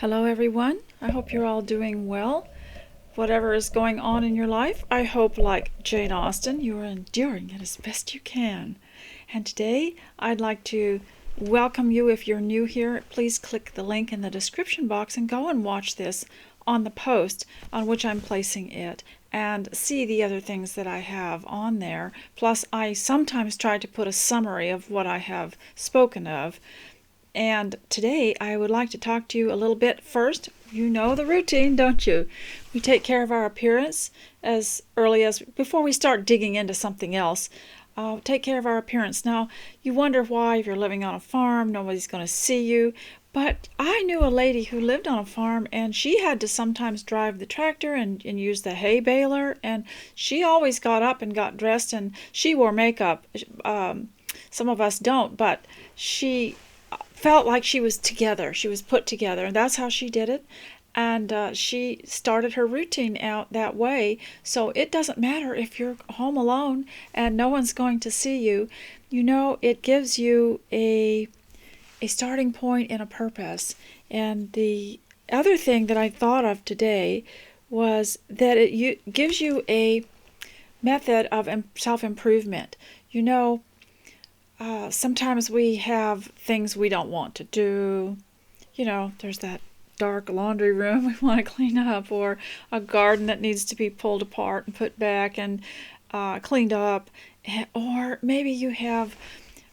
Hello, everyone. I hope you're all doing well. Whatever is going on in your life, I hope, like Jane Austen, you are enduring it as best you can. And today, I'd like to welcome you. If you're new here, please click the link in the description box and go and watch this on the post on which I'm placing it and see the other things that I have on there. Plus, I sometimes try to put a summary of what I have spoken of. And today I would like to talk to you a little bit. First, you know the routine, don't you? We take care of our appearance as early as before we start digging into something else. Take care of our appearance. Now, you wonder why, if you're living on a farm, nobody's going to see you. But I knew a lady who lived on a farm, and she had to sometimes drive the tractor and use the hay baler. And she always got up and got dressed, and she wore makeup. Some of us don't, but she felt like she was together. She was put together, and that's how she did it. And she started her routine out that way. So it doesn't matter if you're home alone and no one's going to see you. You know, it gives you a starting point and a purpose. And the other thing that I thought of today was that it gives you a method of self-improvement. You know, sometimes we have things we don't want to do. You know, there's that dark laundry room we want to clean up, or a garden that needs to be pulled apart and put back and cleaned up. Or maybe you have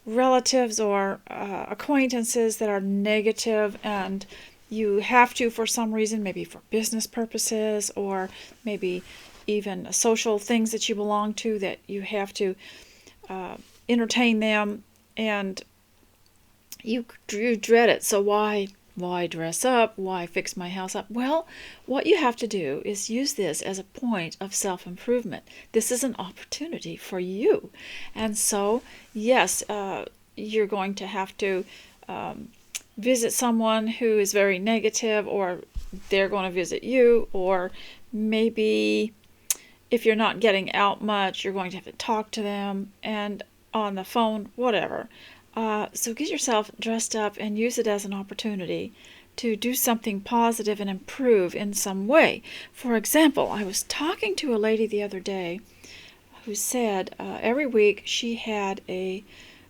relatives or acquaintances that are negative, and you have to, for some reason, maybe for business purposes, or maybe even social things that you belong to, that you have to entertain them, and you dread it. So why dress up? Why fix my house up? Well, what you have to do is use this as a point of self-improvement. This is an opportunity for you. And so, yes, you're going to have to visit someone who is very negative, or they're going to visit you, or maybe if you're not getting out much, you're going to have to talk to them and on the phone, whatever. So get yourself dressed up and use it as an opportunity to do something positive and improve in some way. For example, I was talking to a lady the other day who said every week she had a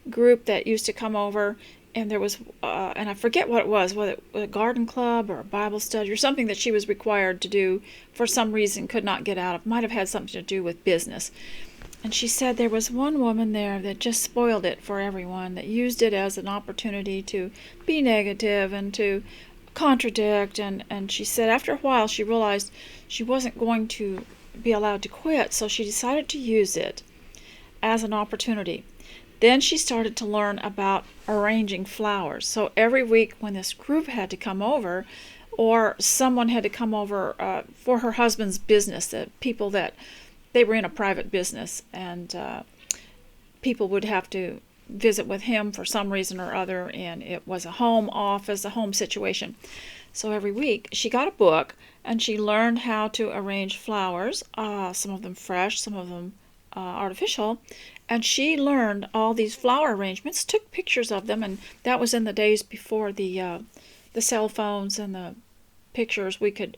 group that used to come over, and there was, and I forget what it was, whether it was a garden club or a Bible study or something that she was required to do for some reason, could not get out of. Might have had something to do with business. And she said there was one woman there that just spoiled it for everyone, that used it as an opportunity to be negative and to contradict. And she said after a while she realized she wasn't going to be allowed to quit, so she decided to use it as an opportunity. Then she started to learn about arranging flowers. So every week when this group had to come over, or someone had to come over for her husband's business, the people that they were in a private business, and people would have to visit with him for some reason or other, and it was a home office, a home situation. So every week she got a book and she learned how to arrange flowers, some of them fresh, some of them artificial, and she learned all these flower arrangements, took pictures of them, and that was in the days before the cell phones and the pictures. We could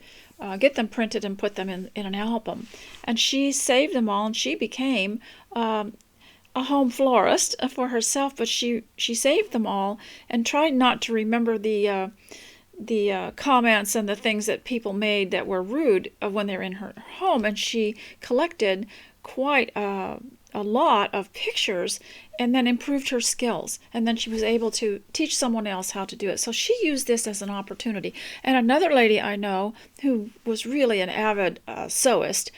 get them printed and put them in an album. And she saved them all, and she became a home florist for herself, but she saved them all and tried not to remember the comments and the things that people made that were rude when they were in her home. And she collected quite a lot of pictures, and then improved her skills, and then she was able to teach someone else how to do it. So she used this as an opportunity. And another lady I know who was really an avid sewist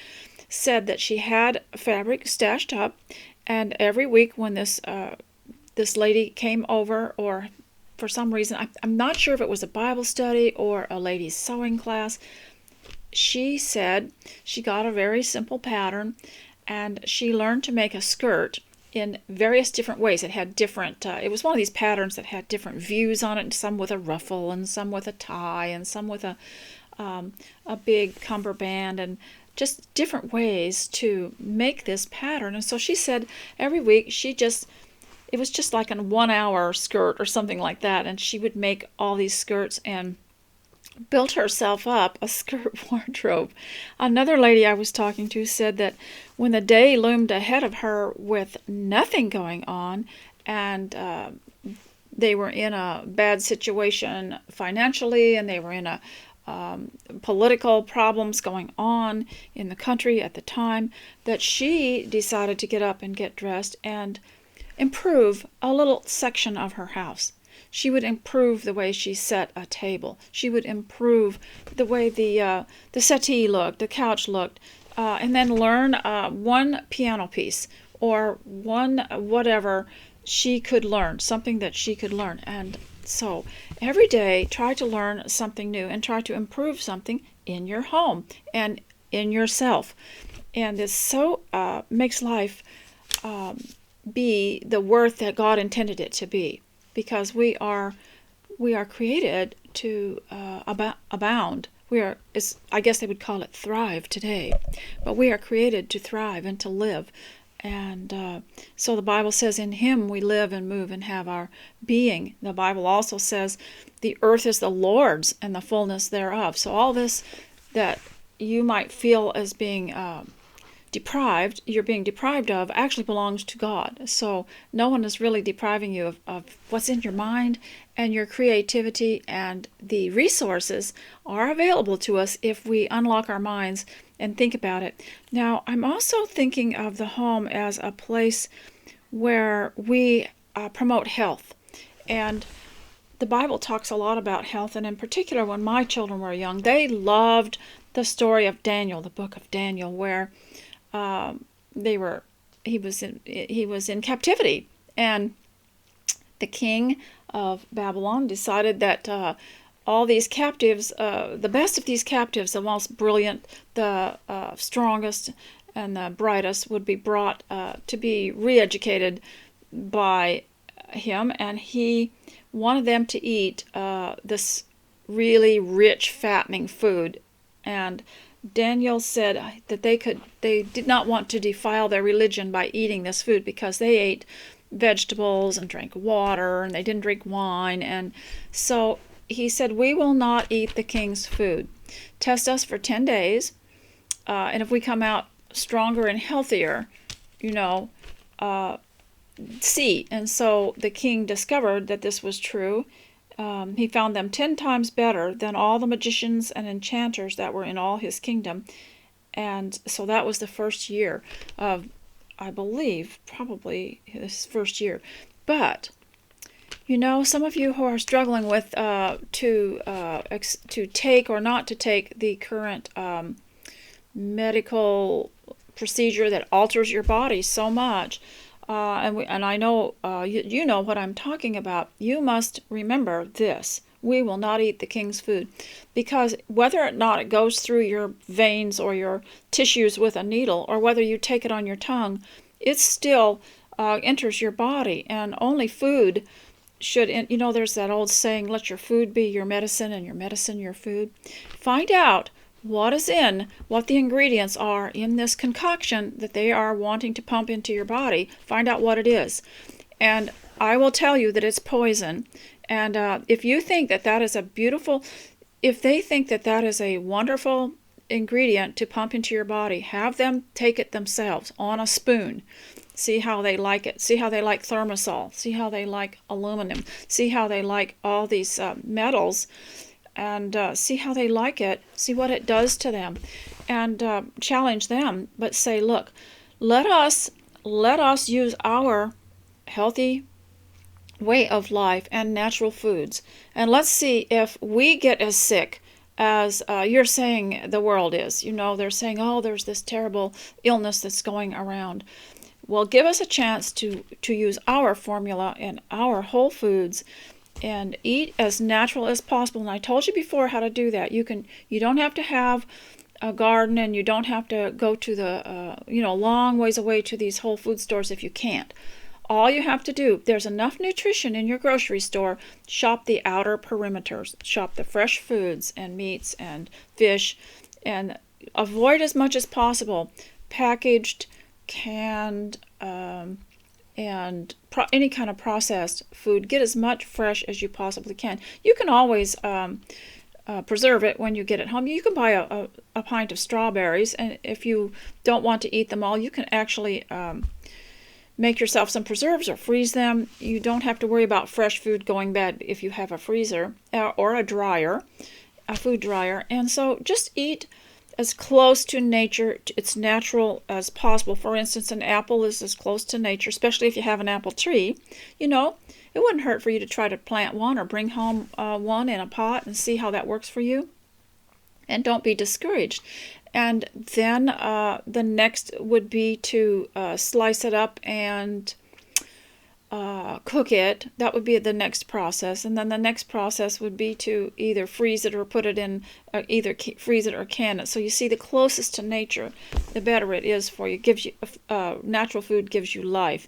said that she had fabric stashed up, and every week when this lady came over, or for some reason, I'm not sure if it was a Bible study or a ladies' sewing class, she said she got a very simple pattern, and she learned to make a skirt in various different ways. It had different, it was one of these patterns that had different views on it, some with a ruffle, and some with a tie, and some with a big cummerbund, and just different ways to make this pattern. And so she said every week it was just like a 1 hour skirt or something like that, and she would make all these skirts and built herself up a skirt wardrobe. Another lady I was talking to said that when the day loomed ahead of her with nothing going on, and they were in a bad situation financially, and they were in a political problems going on in the country at the time, that she decided to get up and get dressed and improve a little section of her house. She would improve the way she set a table. She would improve the way the settee looked, the couch looked, and then learn one piano piece or one whatever she could learn, something that she could learn. And so every day try to learn something new and try to improve something in your home and in yourself. And this so makes life be the worth that God intended it to be, because we are created to abound. I guess they would call it thrive today, but we are created to thrive and to live. And so the Bible says in Him we live and move and have our being. The Bible also says the earth is the Lord's and the fullness thereof. So all this that you might feel as being you're being deprived of, actually belongs to God. So no one is really depriving you of what's in your mind, and your creativity and the resources are available to us if we unlock our minds and think about it. Now, I'm also thinking of the home as a place where we promote health. And the Bible talks a lot about health, and in particular, when my children were young, they loved the story of Daniel, the book of Daniel, where he was in captivity, and the king of Babylon decided that all these captives, the best of these captives, the most brilliant, the strongest, and the brightest, would be brought to be re-educated by him, and he wanted them to eat this really rich, fattening food. And Daniel said that they did not want to defile their religion by eating this food, because they ate vegetables and drank water, and they didn't drink wine. And so he said, we will not eat the king's food. Test us for 10 days, and if we come out stronger and healthier, see. And so the king discovered that this was true. He found them 10 times better than all the magicians and enchanters that were in all his kingdom. And so that was the first year of, I believe, probably his first year. But, some of you who are struggling with to take or not to take the current medical procedure that alters your body so much, and I know you know what I'm talking about. You must remember this: we will not eat the king's food, because whether or not it goes through your veins or your tissues with a needle, or whether you take it on your tongue, it still enters your body. And only food should, there's that old saying, let your food be your medicine and your medicine your food. Find out what the ingredients are in this concoction that they are wanting to pump into your body. Find out what it is. And I will tell you that it's poison. And if you think that is if they think that is a wonderful ingredient to pump into your body, have them take it themselves on a spoon. See how they like it. See how they like Thermosol. See how they like aluminum. See how they like all these metals. And see how they like it, see what it does to them, and challenge them. But say, look, let us use our healthy way of life and natural foods, and let's see if we get as sick as you're saying the world is. They're saying, oh, there's this terrible illness that's going around. Well, give us a chance to use our formula and our whole foods, and eat as natural as possible. And I told you before how to do that. You don't have to have a garden, and you don't have to go to the long ways away to these whole food stores if you can't. All you have to do, there's enough nutrition in your grocery store. Shop the outer perimeters. Shop the fresh foods and meats and fish, and avoid as much as possible packaged, canned, and any kind of processed food. Get as much fresh as you possibly can. You can always preserve it when you get it home. You can buy a pint of strawberries, and if you don't want to eat them all, you can actually make yourself some preserves or freeze them. You don't have to worry about fresh food going bad if you have a freezer or a dryer, a food dryer. And so just eat as close to nature, it's natural as possible. For instance, an apple is as close to nature, especially if you have an apple tree. You know, it wouldn't hurt for you to try to plant one or bring home one in a pot and see how that works for you. And don't be discouraged. And then the next would be to slice it up and cook it. That would be the next process. And then the next process would be to either freeze it or put it in, either freeze it or can it. So you see, the closest to nature, the better it is for you. Gives you natural food gives you life.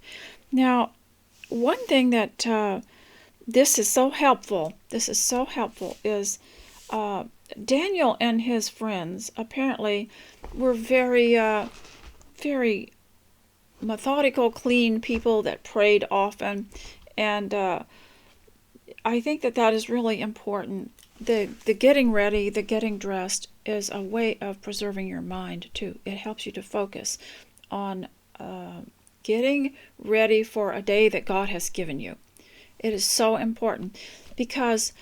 Now, one thing that this is so helpful is Daniel and his friends apparently were very methodical, clean people that prayed often, and I think that is really important. The getting ready, the getting dressed is a way of preserving your mind too. It helps you to focus on getting ready for a day that God has given you. It is so important, because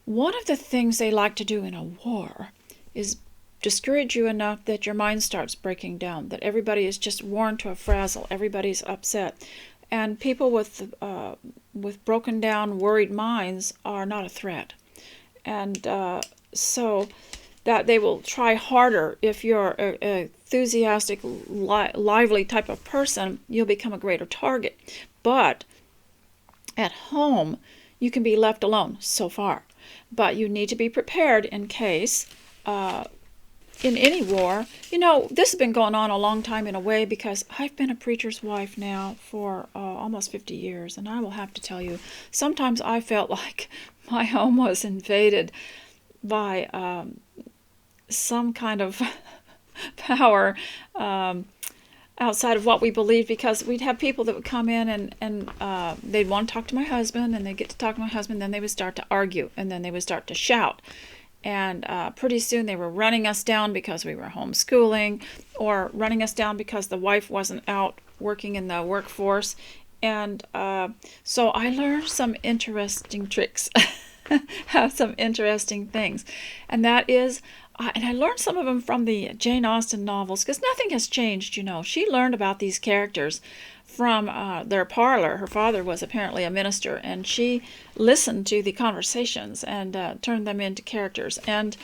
one of the things they like to do in a war is discourage you enough that your mind starts breaking down, that everybody is just worn to a frazzle, everybody's upset. And people with broken down, worried minds are not a threat. And so that they will try harder. If you're an enthusiastic, lively type of person, you'll become a greater target. But at home, you can be left alone so far. But you need to be prepared in case, in any war. You know, this has been going on a long time in a way, because I've been a preacher's wife now for almost 50 years. And I will have to tell you, sometimes I felt like my home was invaded by some kind of power outside of what we believed, because we'd have people that would come in and they'd want to talk to my husband, and they'd get to talk to my husband, then they would start to argue, and then they would start to shout. And pretty soon they were running us down because we were homeschooling, or running us down because the wife wasn't out working in the workforce. And so I learned some interesting tricks, some interesting things. And that is, and I learned some of them from the Jane Austen novels, because nothing has changed, you know. She learned about these characters from their parlor. Her father was apparently a minister, and she listened to the conversations and turned them into characters. And,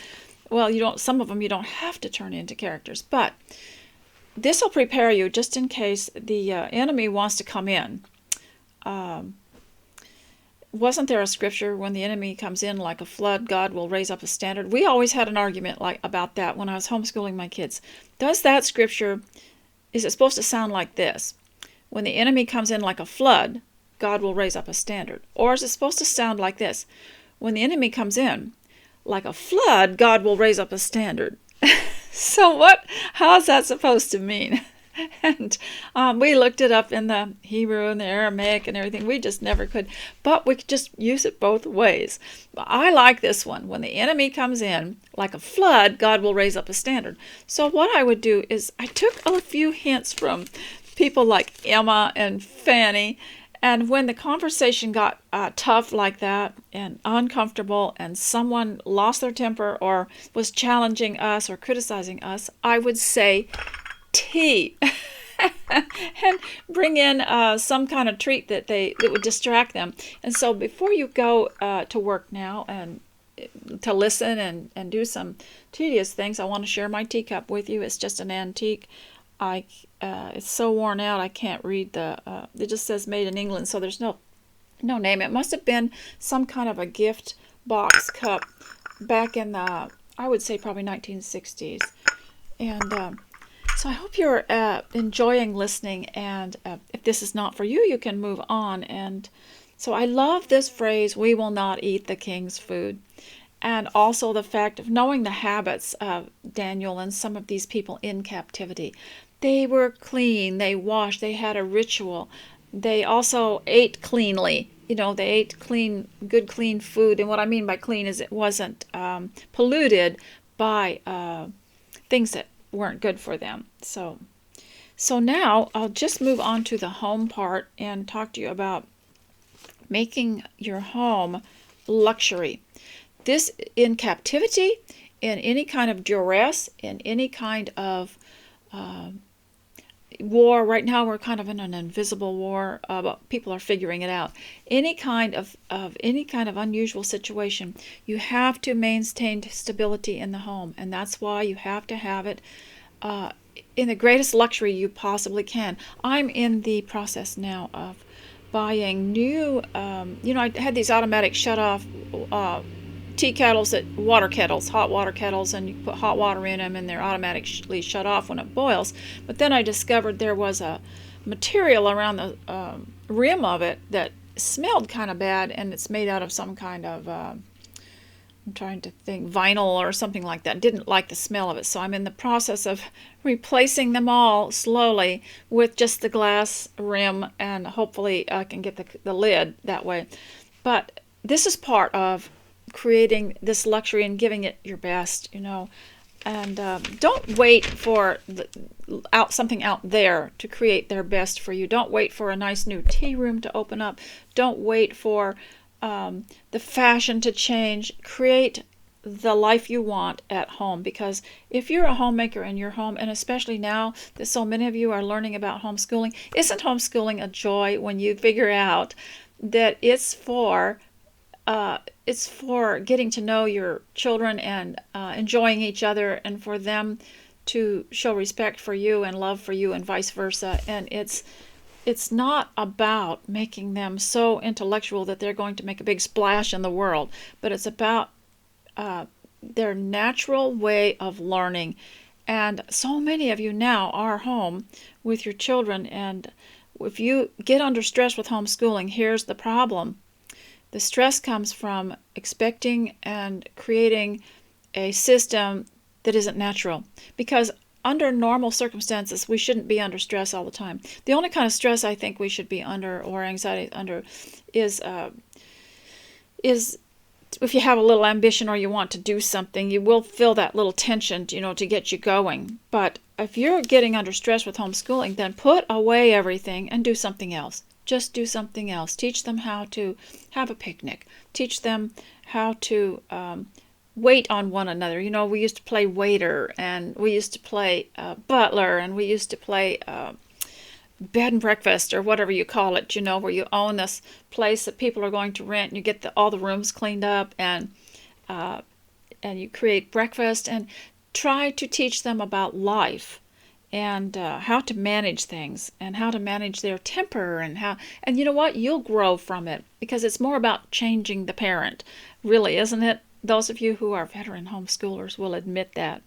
well, some of them you don't have to turn into characters, but this will prepare you just in case the enemy wants to come in. Wasn't there a scripture, when the enemy comes in like a flood, God will raise up a standard? We always had an argument about that when I was homeschooling my kids. Does that scripture, is it supposed to sound like this? When the enemy comes in like a flood, God will raise up a standard. Or is it supposed to sound like this? When the enemy comes in like a flood, God will raise up a standard. So how's that supposed to mean? And we looked it up in the Hebrew and the Aramaic and everything. We just never could. But we could just use it both ways. I like this one. When the enemy comes in like a flood, God will raise up a standard. So what I would do is I took a few hints from people like Emma and Fanny. And when the conversation got tough like that and uncomfortable, and someone lost their temper or was challenging us or criticizing us, I would say, tea, and bring in some kind of treat that would distract them. And so before you go to work now and to listen and do some tedious things, I want to share my teacup with you. It's just an antique. It's so worn out I can't read it just says made in England, so there's no name. It must have been some kind of a gift box cup back in the, I would say, probably 1960s. And so I hope you're enjoying listening, and if this is not for you, you can move on. And so I love this phrase, we will not eat the king's food. And also the fact of knowing the habits of Daniel and some of these people in captivity. They were clean, they washed, they had a ritual. They also ate cleanly. They ate clean, good, clean food. And what I mean by clean is it wasn't polluted by things that weren't good for them. So now I'll just move on to the home part and talk to you about making your home luxury. This in captivity, in any kind of duress, in any kind of war. Right now we're kind of in an invisible war, but people are figuring it out. Any kind of unusual situation, you have to maintain stability in the home, and that's why you have to have it in the greatest luxury you possibly can. I'm in the process now of buying new, I had these automatic shut-off tea kettles, hot water kettles, and you put hot water in them and they're automatically shut off when it boils. But then I discovered there was a material around the rim of it that smelled kind of bad, and it's made out of some kind of, I'm trying to think, vinyl or something like that. Didn't like the smell of it, so I'm in the process of replacing them all slowly with just the glass rim, and hopefully I can get the lid that way. But this is part of creating this luxury and giving it your best, and don't wait for something out there to create their best for you. Don't wait for a nice new tea room to open up. Don't wait for the fashion to change. Create the life you want at home, because if you're a homemaker in your home, and especially now that so many of you are learning about homeschooling, isn't homeschooling a joy when you figure out that it's for getting to know your children and enjoying each other, and for them to show respect for you and love for you and vice versa. And it's not about making them so intellectual that they're going to make a big splash in the world, but it's about their natural way of learning. And so many of you now are home with your children, and if you get under stress with homeschooling, here's the problem. The stress comes from expecting and creating a system that isn't natural. Because under normal circumstances, we shouldn't be under stress all the time. The only kind of stress I think we should be under, or anxiety under, is if you have a little ambition or you want to do something, you will feel that little tension, to get you going. But if you're getting under stress with homeschooling, then put away everything and do something else. Just do something else. Teach them how to have a picnic. Teach them how to wait on one another. We used to play waiter, and we used to play butler, and we used to play bed and breakfast, or whatever you call it, where you own this place that people are going to rent, and you get all the rooms cleaned up, and you create breakfast, and try to teach them about life, and how to manage things, and how to manage their temper, and you know what? You'll grow from it, because it's more about changing the parent, really, isn't it? Those of you who are veteran homeschoolers will admit that.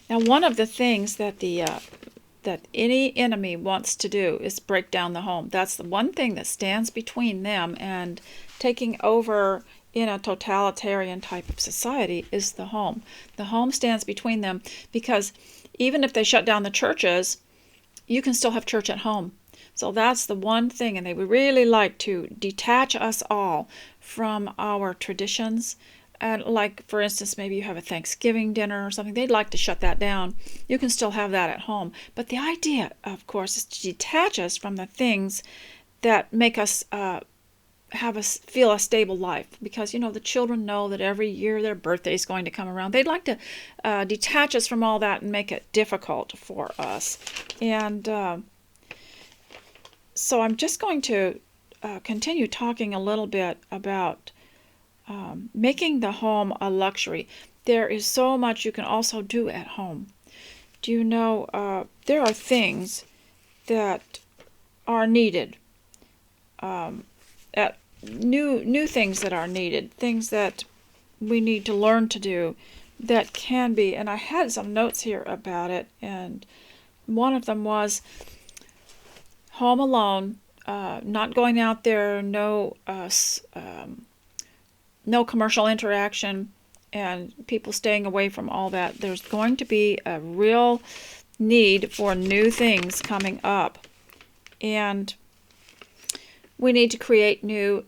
Now, one of the things that that any enemy wants to do is break down the home. That's the one thing that stands between them and taking over in a totalitarian type of society is the home. The home stands between them, because even if they shut down the churches, you can still have church at home. So that's the one thing, and they would really like to detach us all from our traditions. And like, for instance, maybe you have a Thanksgiving dinner or something, they'd like to shut that down. You can still have that at home. But the idea, of course, is to detach us from the things that make us feel a stable life, because the children know that every year their birthday is going to come around. They'd like to detach us from all that and make it difficult for us. And so I'm just going to continue talking a little bit about making the home a luxury. There is so much you can also do at home. Do you know there are things that are needed, new things that are needed, things that we need to learn to do that can be, and I had some notes here about it, and one of them was home alone, not going out there, no commercial interaction, and people staying away from all that. There's going to be a real need for new things coming up. And we need to create new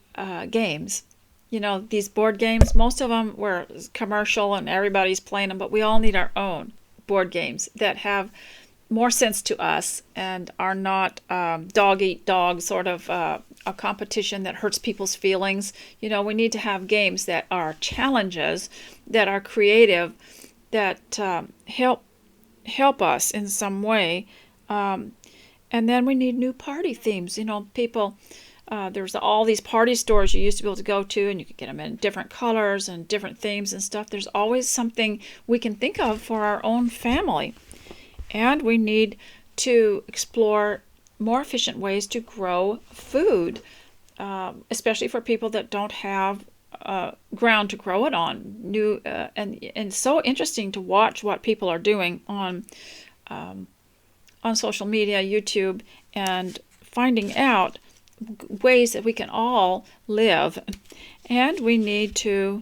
games. These board games, most of them were commercial and everybody's playing them, but we all need our own board games that have more sense to us and are not dog eat dog sort of a competition that hurts people's feelings. We need to have games that are challenges, that are creative, that help us in some way. And then we need new party themes. People, there's all these party stores you used to be able to go to, and you could get them in different colors and different themes and stuff. There's always something we can think of for our own family. And we need to explore more efficient ways to grow food, especially for people that don't have ground to grow it on. And it's so interesting to watch what people are doing on social media, YouTube, and finding out ways that we can all live. And we need to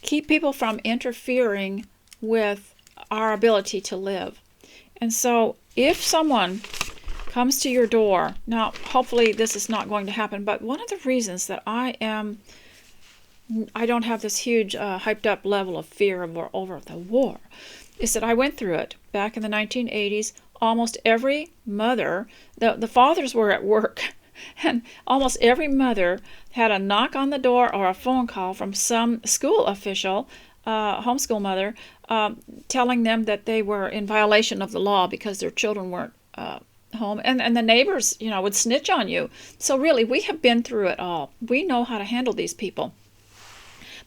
keep people from interfering with our ability to live. And so if someone comes to your door, now hopefully this is not going to happen, but one of the reasons that I don't have this huge hyped up level of fear over the war is that I went through it back in the 1980s. Almost every mother, the fathers were at work, and almost every mother had a knock on the door or a phone call from some school official, homeschool mother, telling them that they were in violation of the law because their children weren't home. And the neighbors, would snitch on you. So really, we have been through it all. We know how to handle these people.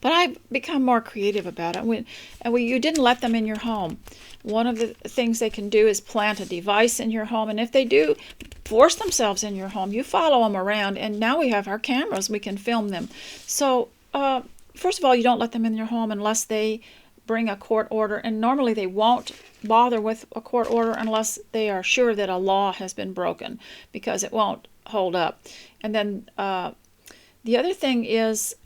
But I've become more creative about it. You didn't let them in your home. One of the things they can do is plant a device in your home. And if they do force themselves in your home, you follow them around. And now we have our cameras. We can film them. So first of all, you don't let them in your home unless they bring a court order. And normally they won't bother with a court order unless they are sure that a law has been broken, because it won't hold up. And then the other thing is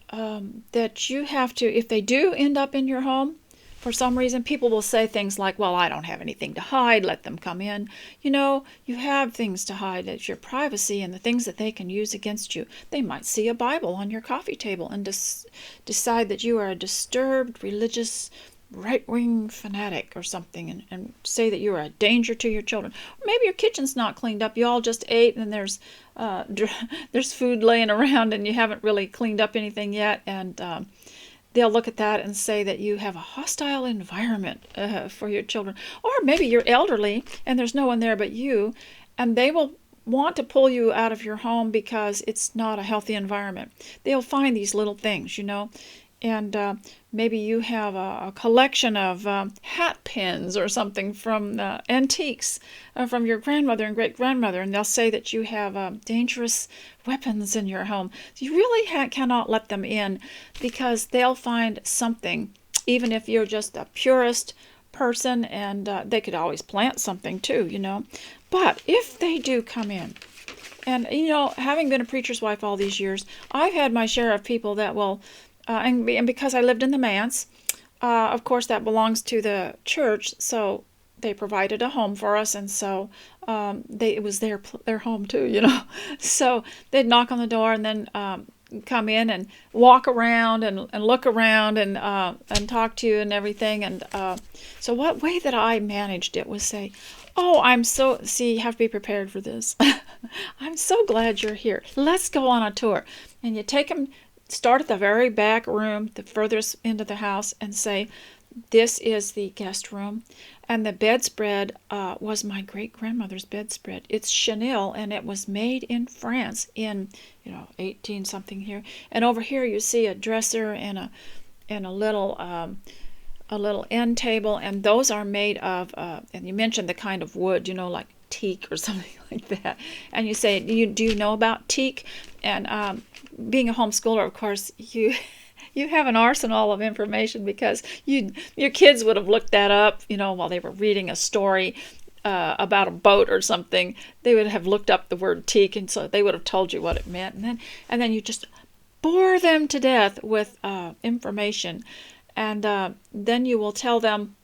that you have to, if they do end up in your home, for some reason, people will say things like, well, I don't have anything to hide, let them come in. You have things to hide. It's your privacy and the things that they can use against you. They might see a Bible on your coffee table and decide that you are a disturbed, religious, right-wing fanatic or something, and say that you're a danger to your children. Or maybe your kitchen's not cleaned up. You all just ate and there's food laying around and you haven't really cleaned up anything yet, and they'll look at that and say that you have a hostile environment for your children. Or maybe you're elderly and there's no one there but you, and they will want to pull you out of your home because it's not a healthy environment. They'll find these little things, and maybe you have a collection of hat pins or something from antiques from your grandmother and great-grandmother, and they'll say that you have dangerous weapons in your home. You really cannot let them in, because they'll find something, even if you're just a purist person, and they could always plant something too, But if they do come in, and having been a preacher's wife all these years, I've had my share of people that will and because I lived in the manse, of course that belongs to the church, so they provided a home for us, and so it was their home too, So they'd knock on the door and then come in and walk around and look around and talk to you and everything. And so what way that I managed it was say, oh, you have to be prepared for this. I'm so glad you're here. Let's go on a tour. And you take them. Start at the very back room, the furthest end of the house, and say, this is the guest room. And the bedspread was my great-grandmother's bedspread. It's chenille, and it was made in France in, 18-something here. And over here you see a dresser and a little end table, and those are made of, and you mentioned the kind of wood, like teak or something like that. And you say, do you know about teak? And being a homeschooler, of course, you have an arsenal of information, because your kids would have looked that up, while they were reading a story about a boat or something. They would have looked up the word teak, and so they would have told you what it meant. And then you just bore them to death with information, and then you will tell them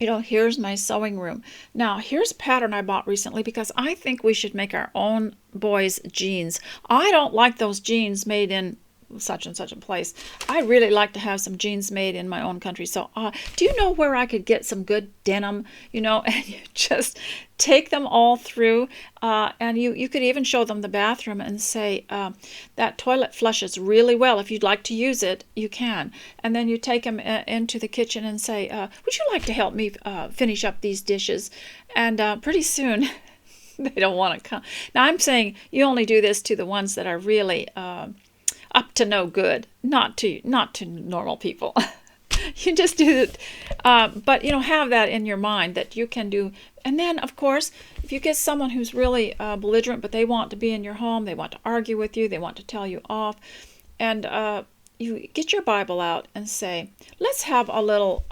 Here's my sewing room. Now, here's a pattern I bought recently because I think we should make our own boys' jeans. I don't like those jeans made in such and such a place. I really like to have some jeans made in my own country. So, do you know where I could get some good denim? And you just take them all through, and you could even show them the bathroom and say, that toilet flushes really well. If you'd like to use it, you can. And then you take them into the kitchen and say, would you like to help me finish up these dishes? And pretty soon, they don't want to come. Now, I'm saying you only do this to the ones that are really up to no good, not to normal people. You just do it, but have that in your mind that you can do. And then, of course, if you get someone who's really belligerent, but they want to be in your home, they want to argue with you, they want to tell you off, and you get your Bible out and say, let's have a little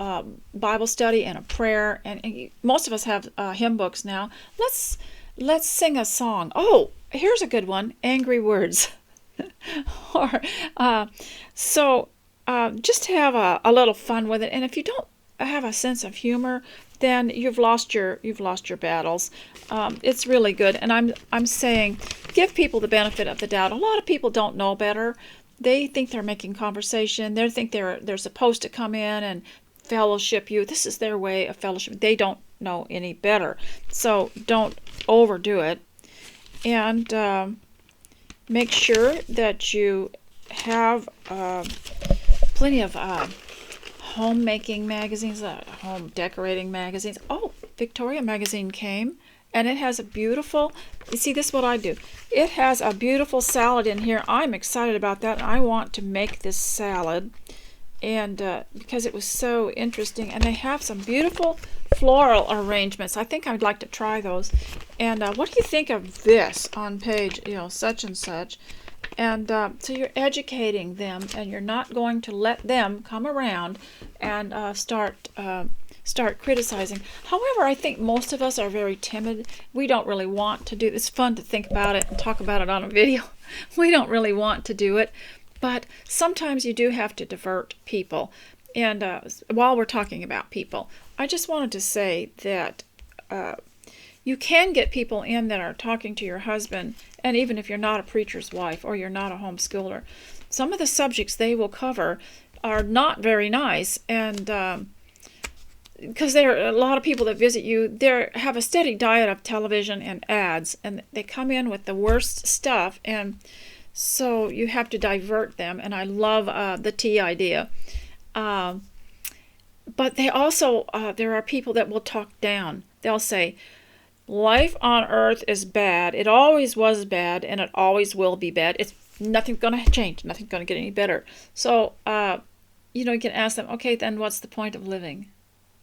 Bible study and a prayer. And most of us have hymn books now. Let's sing a song. Oh, here's a good one: Angry Words. Or just have a little fun with it. And if you don't have a sense of humor, then you've lost your battles. It's really good. And I'm saying, give people the benefit of the doubt. A lot of people don't know better. They think they're making conversation. They think they're supposed to come in and fellowship you. This is their way of fellowship. They don't know any better. So don't overdo it. And make sure that you have plenty of homemaking magazines, home decorating magazines. Oh, Victoria magazine came, and it has a beautiful, you see, this is what I do. It has a beautiful salad in here. I'm excited about that. I want to make this salad, and because it was so interesting. And they have some beautiful floral arrangements. I think I'd like to try those. And what do you think of this on page, such and such? And so you're educating them, and you're not going to let them come around and start criticizing. However, I think most of us are very timid. We don't really want to do it. It's fun to think about it and talk about it on a video. We don't really want to do it. But sometimes you do have to divert people. And while we're talking about people, I just wanted to say that you can get people in that are talking to your husband, and even if you're not a preacher's wife or you're not a homeschooler, some of the subjects they will cover are not very nice. And because there are a lot of people that visit you, they have a steady diet of television and ads, and they come in with the worst stuff, and so you have to divert them. And I love the tea idea. But they also, there are people that will talk down. They'll say, life on earth is bad. It always was bad, and it always will be bad. It's nothing's going to change. Nothing's going to get any better. So, you can ask them, okay, then what's the point of living?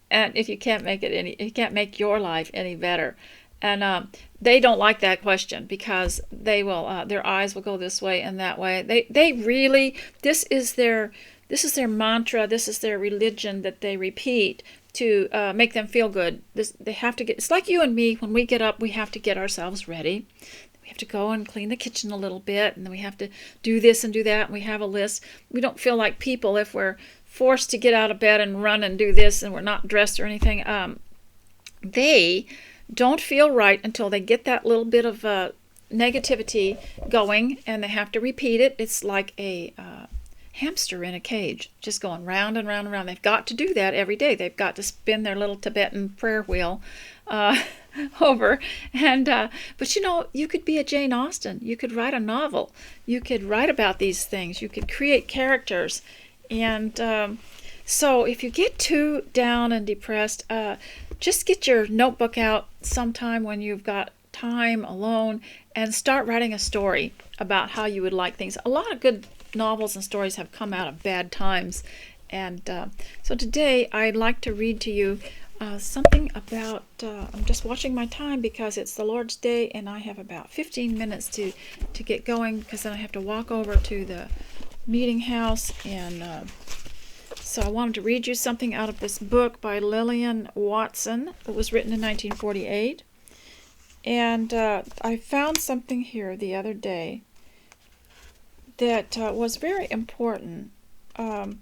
And if you can't make your life any better. And they don't like that question, because they will, their eyes will go this way and that way. They really, this is their mantra. This is their religion that they repeat to make them feel good. They have to get. It's like you and me. When we get up, we have to get ourselves ready. We have to go and clean the kitchen a little bit, and then we have to do this and do that. And we have a list. We don't feel like people if we're forced to get out of bed and run and do this, and we're not dressed or anything. They don't feel right until they get that little bit of negativity going, and they have to repeat it. It's like a hamster in a cage, just going round and round and round. They've got to do that every day. They've got to spin their little Tibetan prayer wheel over. And but you could be a Jane Austen. You could write a novel. You could write about these things. You could create characters. And so if you get too down and depressed, just get your notebook out sometime when you've got time alone and start writing a story about how you would like things. A lot of good novels and stories have come out of bad times. And so today I'd like to read to you something about, I'm just watching my time because it's the Lord's Day, and I have about 15 minutes to get going, because then I have to walk over to the meeting house. And so I wanted to read you something out of this book by Lillian Watson. It was written in 1948. And I found something here the other day that was very important. And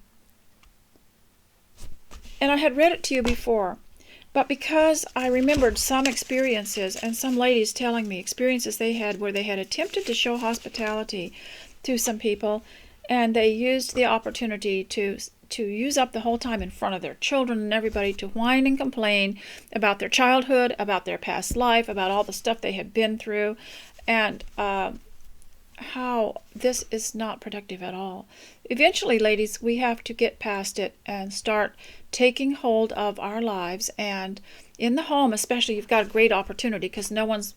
I had read it to you before. But because I remembered some experiences and some ladies telling me experiences they had where they had attempted to show hospitality to some people, and they used the opportunity to use up the whole time in front of their children and everybody to whine and complain about their childhood, about their past life, about all the stuff they had been through, and how this is not productive at all. Eventually, ladies, we have to get past it and start taking hold of our lives. And in the home especially, you've got a great opportunity because no one's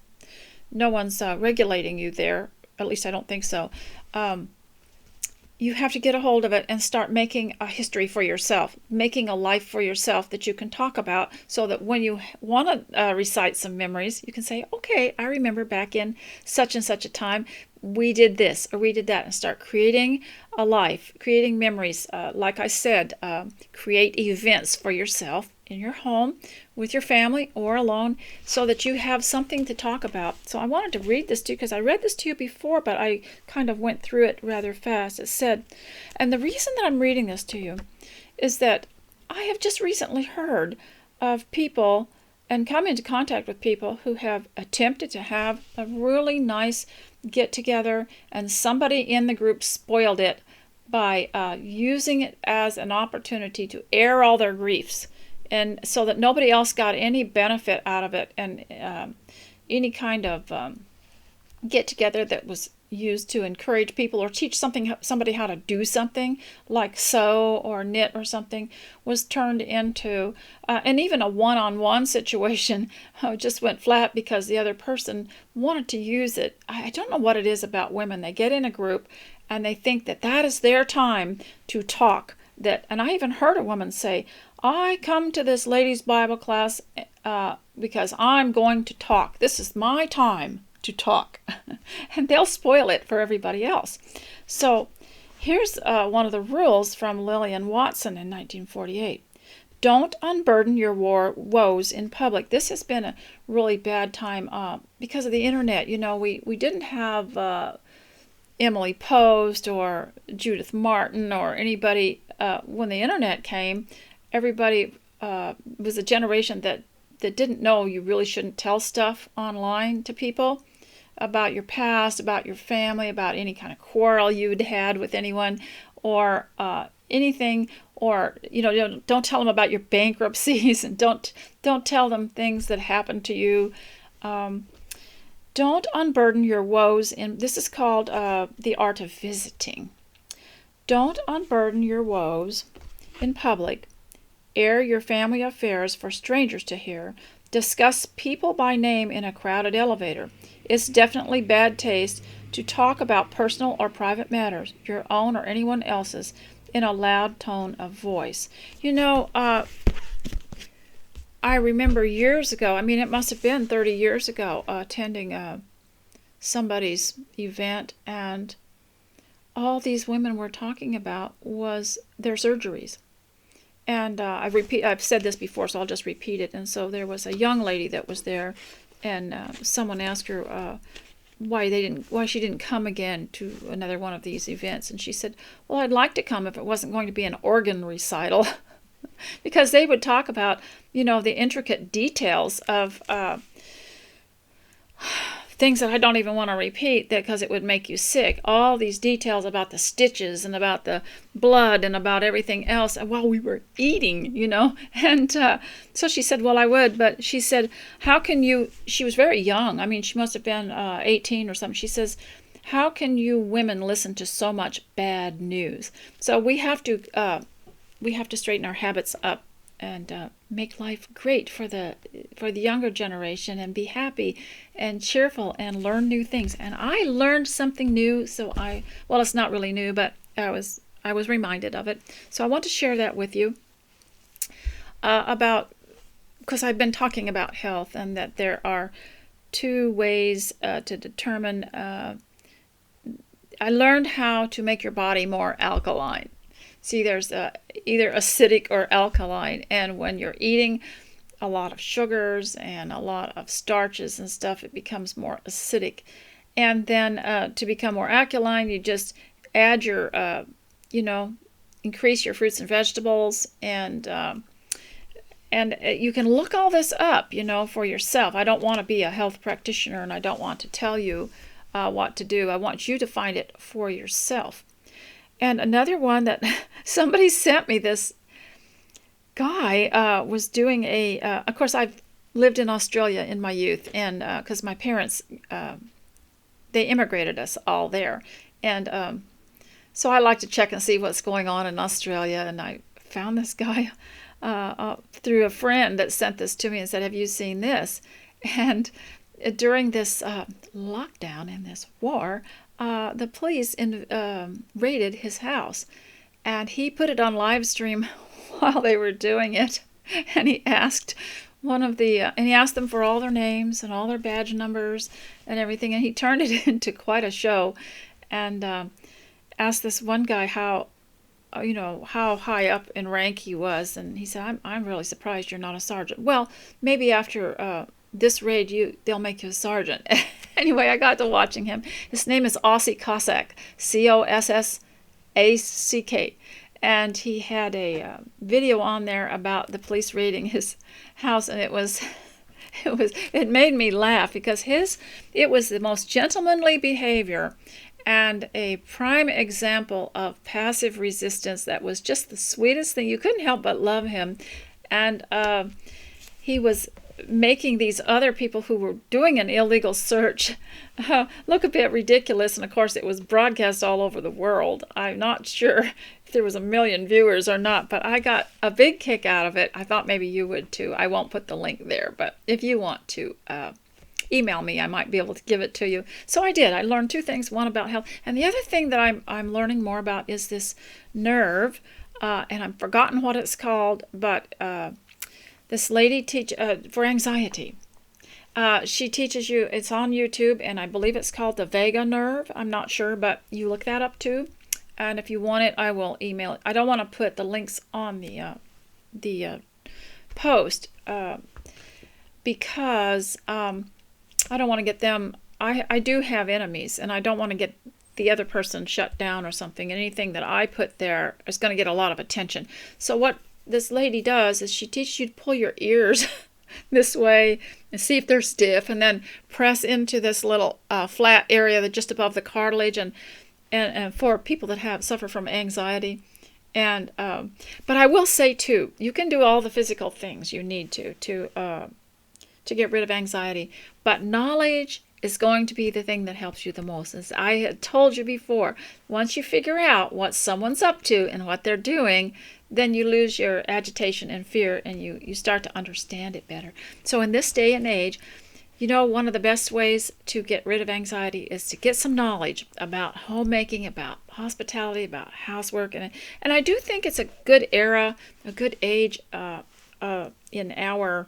regulating you there. At least I don't think so. You have to get a hold of it and start making a history for yourself, making a life for yourself that you can talk about, so that when you want to recite some memories, you can say, okay, I remember back in such and such a time, we did this or we did that, and start creating a life, creating memories. Like I said, create events for yourself in your home, with your family, or alone, so that you have something to talk about. So I wanted to read this to you because I read this to you before, but I kind of went through it rather fast. It said, and the reason that I'm reading this to you is that I have just recently heard of people and come into contact with people who have attempted to have a really nice get together, and somebody in the group spoiled it by using it as an opportunity to air all their griefs, and so that nobody else got any benefit out of it, and any kind of get together that was used to encourage people or teach somebody how to do something like sew or knit or something was turned into and even a one-on-one situation just went flat because the other person wanted to use it. I don't know what it is about women. They get in a group and they think that that is their time to talk. And I even heard a woman say, I come to this ladies' Bible class because I'm going to talk. This is my time to talk. And they'll spoil it for everybody else. So here's one of the rules from Lillian Watson in 1948. Don't unburden your woes in public. This has been a really bad time because of the internet. You know, we didn't have Emily Post or Judith Martin or anybody. When the internet came, everybody was a generation that didn't know you really shouldn't tell stuff online to people about your past, about your family, about any kind of quarrel you'd had with anyone, or anything, or don't tell them about your bankruptcies, and don't tell them things that happened to you. Don't unburden your woes this is called the art of visiting. Don't unburden your woes in public. Air your family affairs for strangers to hear. Discuss people by name in a crowded elevator. It's definitely bad taste to talk about personal or private matters, your own or anyone else's, in a loud tone of voice. I remember years ago, it must have been 30 years ago, attending somebody's event, and all these women were talking about was their surgeries. And I've said this before, so I'll just repeat it. And so there was a young lady that was there, and someone asked her why she didn't come again to another one of these events. And she said, well, I'd like to come if it wasn't going to be an organ recital. Because they would talk about, the intricate details of things that I don't even want to repeat because it would make you sick. All these details about the stitches and about the blood and about everything else while we were eating, And so she said, well, I would. But she said, how can you, she was very young. She must have been 18 or something. She says, how can you women listen to so much bad news? So we have to straighten our habits up and make life great for the younger generation, and be happy and cheerful and learn new things. And I learned something new, so it's not really new, but I was reminded of it. So I want to share that with you because I've been talking about health, and that there are two ways to determine. I learned how to make your body more alkaline. See, there's either acidic or alkaline, and when you're eating a lot of sugars and a lot of starches and stuff, it becomes more acidic. And then to become more alkaline, you just add your, increase your fruits and vegetables, and And you can look all this up, for yourself. I don't want to be a health practitioner, and I don't want to tell you what to do. I want you to find it for yourself. And another one that somebody sent me, this guy was doing of course, I've lived in Australia in my youth, and because my parents, they immigrated us all there. And so I like to check and see what's going on in Australia. And I found this guy through a friend that sent this to me and said, have you seen this? And during this lockdown and this war, the police raided his house. And he put it on live stream while they were doing it. And he asked and he asked them for all their names and all their badge numbers and everything. And he turned it into quite a show, and asked this one guy how high up in rank he was. And he said, I'm really surprised you're not a sergeant. Well, maybe after this raid, they'll make you a sergeant. Anyway, I got to watching him. His name is Aussie Cossack, Cossack. And he had a video on there about the police raiding his house, and it made me laugh, because it was the most gentlemanly behavior and a prime example of passive resistance that was just the sweetest thing. You couldn't help but love him. And he was making these other people who were doing an illegal search look a bit ridiculous. And of course, it was broadcast all over the world. I'm not sure if there was 1 million viewers or not, but I got a big kick out of it. I thought maybe you would too. I won't put the link there, but if you want to email me, I might be able to give it to you. So I did. I learned 2 things, one about health, and the other thing that I'm learning more about is this nerve, and I've forgotten what it's called, but this lady for anxiety. She teaches you, it's on YouTube, and I believe it's called the vagus nerve. I'm not sure, but you look that up too. And if you want it, I will email it. I don't want to put the links on the post because I don't want to get them. I do have enemies, and I don't want to get the other person shut down or something. And anything that I put there is going to get a lot of attention. So what this lady does is she teaches you to pull your ears this way and see if they're stiff, and then press into this little flat area that just above the cartilage, and for people that suffer from anxiety. And but I will say too, you can do all the physical things you need to get rid of anxiety, but knowledge is going to be the thing that helps you the most. As I had told you before, once you figure out what someone's up to and what they're doing, then you lose your agitation and fear, and you start to understand it better. So in this day and age, one of the best ways to get rid of anxiety is to get some knowledge about homemaking, about hospitality, about housework. And I do think it's a good era, a good age in our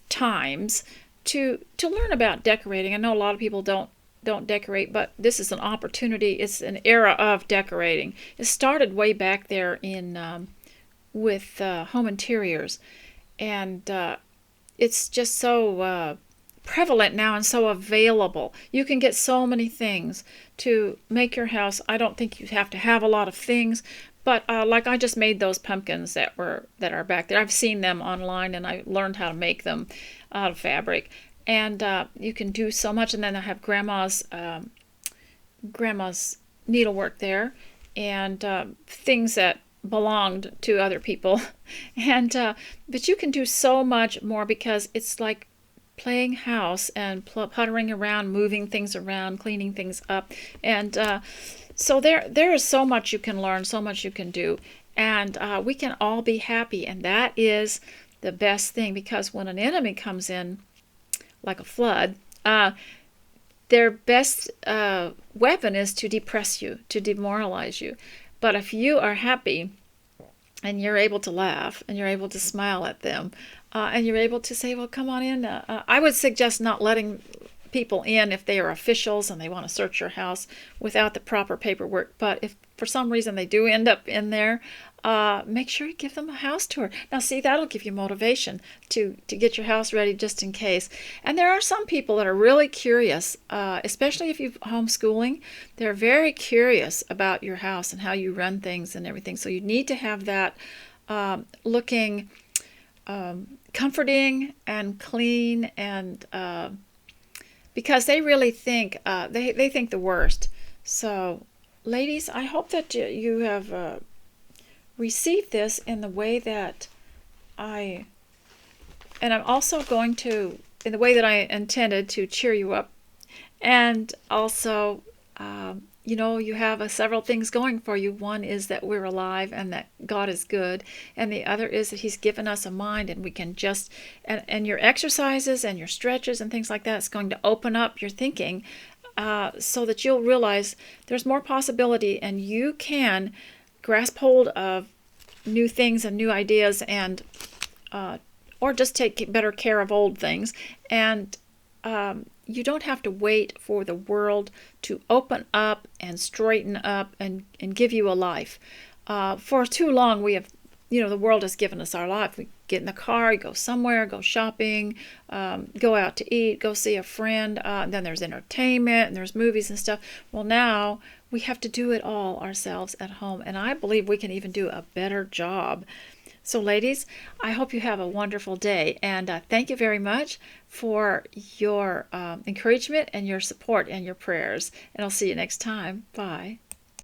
times to learn about decorating. I know a lot of people don't decorate, but this is an opportunity. It's an era of decorating. It started way back there with home interiors, and it's just so prevalent now and so available. You can get so many things to make your house. I don't think you have to have a lot of things, but like I just made those pumpkins that are back there. I've seen them online, and I learned how to make them out of fabric. And you can do so much. And then I have grandma's needlework there, and things that belonged to other people. And but you can do so much more, because it's like playing house and puttering around, moving things around, cleaning things up. And so there is so much you can learn, so much you can do. And we can all be happy. And that is the best thing, because when an enemy comes in, like a flood, their best weapon is to depress you, to demoralize you. But if you are happy, and you're able to laugh, and you're able to smile at them, and you're able to say, well, come on in. I would suggest not letting people in if they are officials and they want to search your house without the proper paperwork. But if for some reason they do end up in there, make sure you give them a house tour. Now, see, that'll give you motivation to get your house ready just in case. And there are some people that are really curious, especially if you're homeschooling. They're very curious about your house and how you run things and everything. So you need to have that looking comforting and clean, and because they really think they think the worst. So, ladies, I hope that you have received this in the way that I'm also going to, in the way that I intended, to cheer you up. And also, you have several things going for you. One is that we're alive and that God is good. And the other is that He's given us a mind, and we can just, and your exercises and your stretches and things like that is going to open up your thinking, so that you'll realize there's more possibility, and you can grasp hold of new things and new ideas, and or just take better care of old things. And you don't have to wait for the world to open up and straighten up and give you a life. For too long, we have, the world has given us our life. We get in the car, go somewhere, go shopping, go out to eat, go see a friend. Then there's entertainment, and there's movies and stuff. Well, now we have to do it all ourselves at home. And I believe we can even do a better job. So, ladies, I hope you have a wonderful day, and thank you very much for your encouragement and your support and your prayers. And I'll see you next time. Bye.